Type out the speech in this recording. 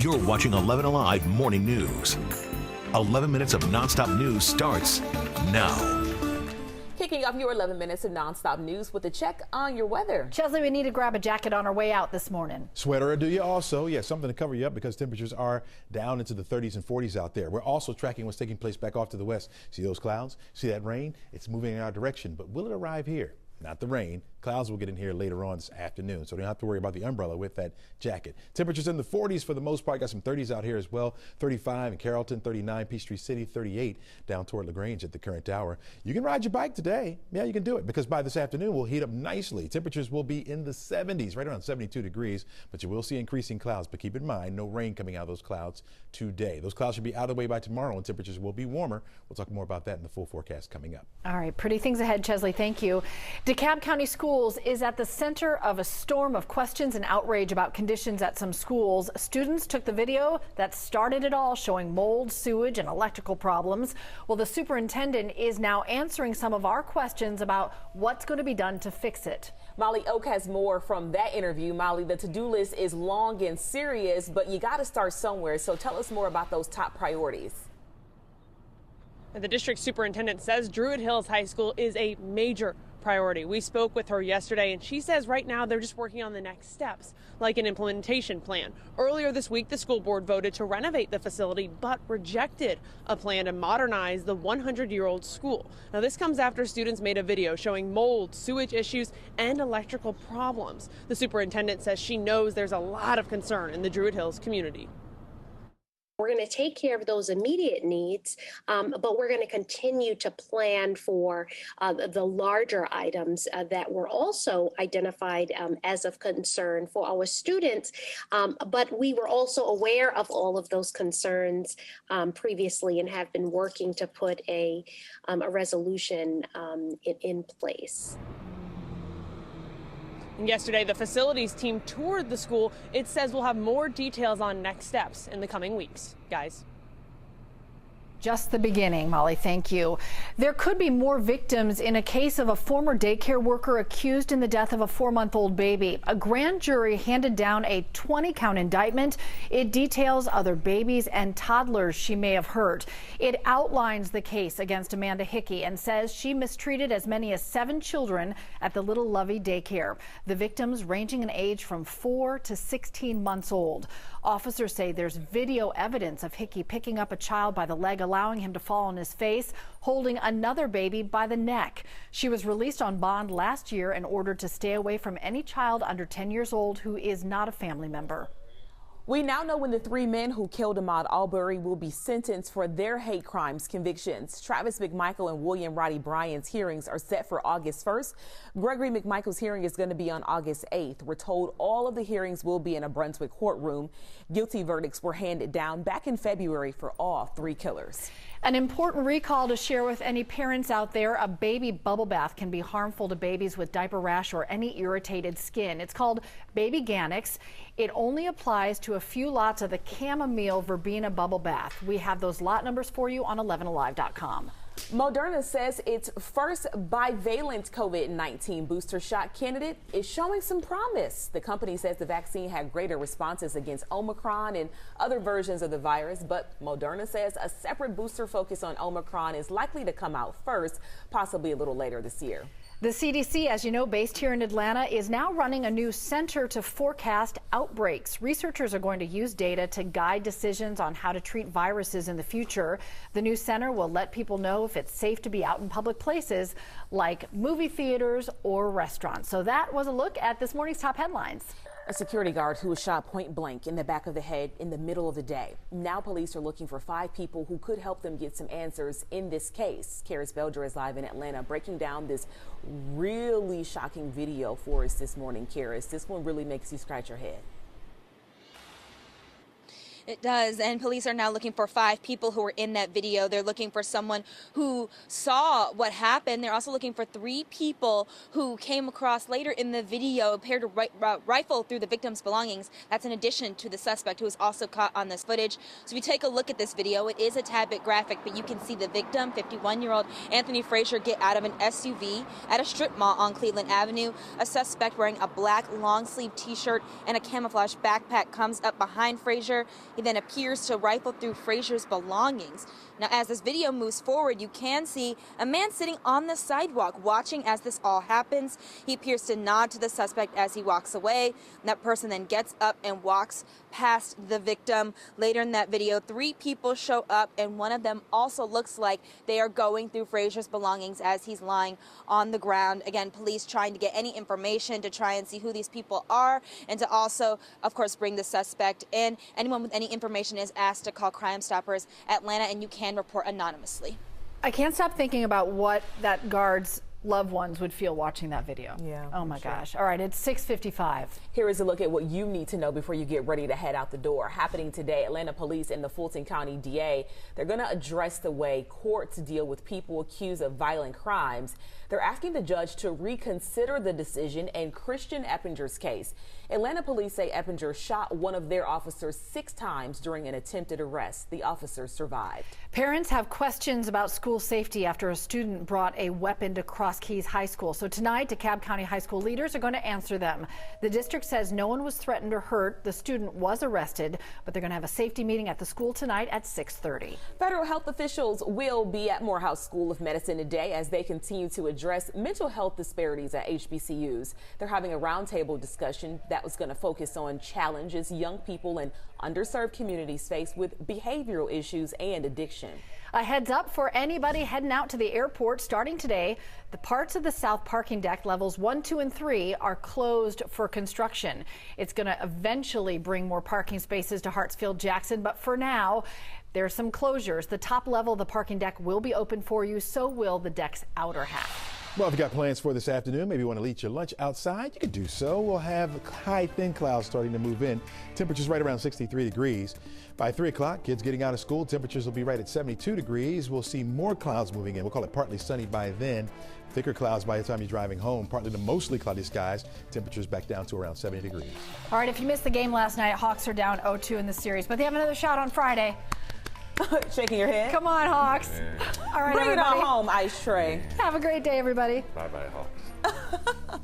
You're watching 11 Alive Morning News. 11 minutes of nonstop news starts now. Kicking off your 11 minutes of nonstop news with a check on your weather. Chesley, we need to grab a jacket on our way out this morning. Sweater, or do you also? Yeah, something to cover you up because temperatures are down into the 30s and 40s out there. We're also tracking what's taking place back off to the west. See those clouds? See that rain? It's moving in our direction, but will it arrive here? Not the rain. Clouds will get in here later on this afternoon, so you don't have to worry about the umbrella with that jacket. Temperatures in the 40s for the most part. Got some 30s out here as well. 35 in Carrollton, 39 Peachtree City, 38 down toward LaGrange at the current hour. You can ride your bike today. Yeah, you can do it because by this afternoon we'll heat up nicely. Temperatures will be in the 70s, right around 72 degrees, but you will see increasing clouds. But keep in mind, no rain coming out of those clouds today. Those clouds should be out of the way by tomorrow and temperatures will be warmer. We'll talk more about that in the full forecast coming up. All right, pretty things ahead, Chesley. Thank you. DeKalb County Schools is at the center of a storm of questions and outrage about conditions at some schools. Students took the video that started it all, showing mold, sewage, and electrical problems. Well, the superintendent is now answering some of our questions about what's going to be done to fix it. Molly Oak has more from that interview. Molly, the to-do list is long and serious, but you got to start somewhere. So tell us more about those top priorities. The district superintendent says Druid Hills High School is a major priority. We spoke with her yesterday, and she says right now they're just working on the next steps, like an implementation plan. Earlier this week, the school board voted to renovate the facility, but rejected a plan to modernize the 100-year-old school. Now, this comes after students made a video showing mold, sewage issues, and electrical problems. The superintendent says she knows there's a lot of concern in the Druid Hills community. We're going to take care of those immediate needs, but we're going to continue to plan for the larger items that were also identified as of concern for our students. But we were also aware of all of those concerns previously and have been working to put a resolution in place. Yesterday, the facilities team toured the school. It says we'll have more details on next steps in the coming weeks. Guys. Just the beginning, Molly. Thank you. There could be more victims in a case of a former daycare worker accused in the death of a 4-month-old baby. A grand jury handed down a 20-count indictment. It details other babies and toddlers she may have hurt. It outlines the case against Amanda Hickey and says she mistreated as many as 7 children at the Little Lovey daycare. The victims ranging in age from 4 to 16 months old. Officers say there's video evidence of Hickey picking up a child by the leg, allowing him to fall on his face, holding another baby by the neck. She was released on bond last year and ordered to stay away from any child under 10 years old who is not a family member. We now know when the 3 men who killed Ahmaud Arbery will be sentenced for their hate crimes convictions. Travis McMichael and William Roddy Bryan's hearings are set for August 1st. Gregory McMichael's hearing is going to be on August 8th. We're told all of the hearings will be in a Brunswick courtroom. Guilty verdicts were handed down back in February for all 3 killers. An important recall to share with any parents out there. A baby bubble bath can be harmful to babies with diaper rash or any irritated skin. It's called Baby Ganix. It only applies to a few lots of the chamomile verbena bubble bath. We have those lot numbers for you on 11alive.com. Moderna says its first bivalent COVID-19 booster shot candidate is showing some promise. The company says the vaccine had greater responses against Omicron and other versions of the virus, but Moderna says a separate booster focused on Omicron is likely to come out first, possibly a little later this year. The CDC, as you know, based here in Atlanta, is now running a new center to forecast outbreaks. Researchers are going to use data to guide decisions on how to treat viruses in the future. The new center will let people know if it's safe to be out in public places like movie theaters or restaurants. So that was a look at this morning's top headlines. A security guard who was shot point blank in the back of the head in the middle of the day. Now police are looking for 5 people who could help them get some answers in this case. Karis Belger is live in Atlanta breaking down this really shocking video for us this morning. Karis, this one really makes you scratch your head. It does, and police are now looking for 5 people who were in that video. They're looking for someone who saw what happened. They're also looking for 3 people who came across later in the video, appeared to rifle through the victim's belongings. That's in addition to the suspect who was also caught on this footage. So if you take a look at this video, it is a tad bit graphic, but you can see the victim, 51-year-old Anthony Frazier, get out of an SUV at a strip mall on Cleveland Avenue. A suspect wearing a black long-sleeve t-shirt and a camouflage backpack comes up behind Frazier. He then appears to rifle through Frazier's belongings. Now, as this video moves forward, you can see a man sitting on the sidewalk watching as this all happens. He appears to nod to the suspect as he walks away. That person then gets up and walks past the victim. Later in that video, 3 people show up, and one of them also looks like they are going through Frazier's belongings as he's lying on the ground. Again, police trying to get any information to try and see who these people are, and to also, of course, bring the suspect in. Anyone with any information is asked to call Crime Stoppers Atlanta, and you can report anonymously. I can't stop thinking about what that guard's loved ones would feel watching that video. Yeah. Oh my gosh. All right, it's 6:55. Here is a look at what you need to know before you get ready to head out the door. Happening today, Atlanta police and the Fulton County DA, they're going to address the way courts deal with people accused of violent crimes. They're asking the judge to reconsider the decision in Christian Eppinger's case. Atlanta police say Eppinger shot one of their officers 6 times during an attempted arrest. The officer survived. Parents have questions about school safety after a student brought a weapon to Cross Keys High School. So tonight, DeKalb County High School leaders are going to answer them. The district says no one was threatened or hurt. The student was arrested, but they're going to have a safety meeting at the school tonight at 6:30. Federal health officials will be at Morehouse School of Medicine today as they continue to address mental health disparities at HBCUs. They're having a roundtable discussion that was going to focus on challenges young people in underserved communities face with behavioral issues and addiction. A heads up for anybody heading out to the airport starting today. The parts of the south parking deck levels 1, 2, and 3 are closed for construction. It's going to eventually bring more parking spaces to Hartsfield-Jackson, but for now, there's some closures. The top level of the parking deck will be open for you, so will the deck's outer half. Well, if you've got plans for this afternoon, maybe you want to eat your lunch outside, you can do so. We'll have high, thin clouds starting to move in. Temperatures right around 63 degrees. By 3 o'clock, kids getting out of school, temperatures will be right at 72 degrees. We'll see more clouds moving in. We'll call it partly sunny by then. Thicker clouds by the time you're driving home. Partly to mostly cloudy skies. Temperatures back down to around 70 degrees. All right, if you missed the game last night, Hawks are down 0-2 in the series, but they have another shot on Friday. Shaking your head. Come on, Hawks. All right, Bring everybody. it on home, Ice Tray. Have a great day, everybody. Bye-bye, Hawks.